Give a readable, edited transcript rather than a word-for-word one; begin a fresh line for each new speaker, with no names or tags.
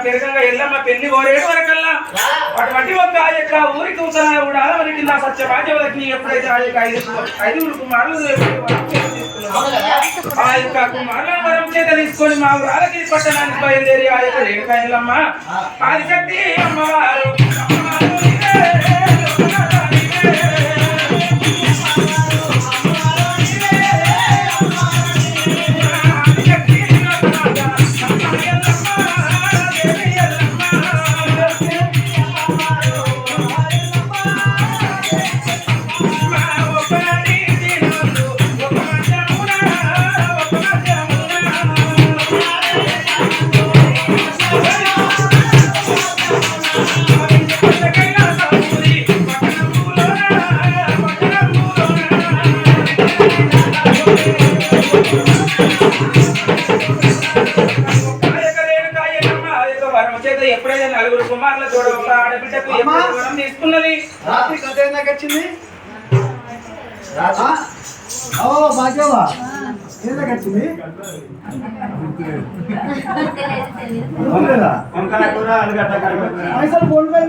పెరగంగా ఎల్లమ్మ పెళ్లి కోరేడు వరకల్లా అటువంటి ఒక ఆ యొక్క ఊరికి ఉత్తరాలు కూడా మనకి నా సత్య బాధ్యతకి ఎప్పుడైతే ఆ యొక్క ఐదుగురు కుమారులు ఆ యొక్క కుమారుల వరం చేత తీసుకొని మా ఊరాలకి పట్టణానికి బయలుదేరి ఆ యొక్క రేణుకా ఎల్లమ్మ ఆదిశక్తి అమ్మవారు ఎప్పుడైతే నలుగురు కుమారుల తోడ ఒక ఆడబిడ్డకు వరం తీసుకున్నది
రాత్రి కథ నాకు వచ్చింది భాగ్యవా ఏదో వచ్చింది పైసలు ఫోన్ పే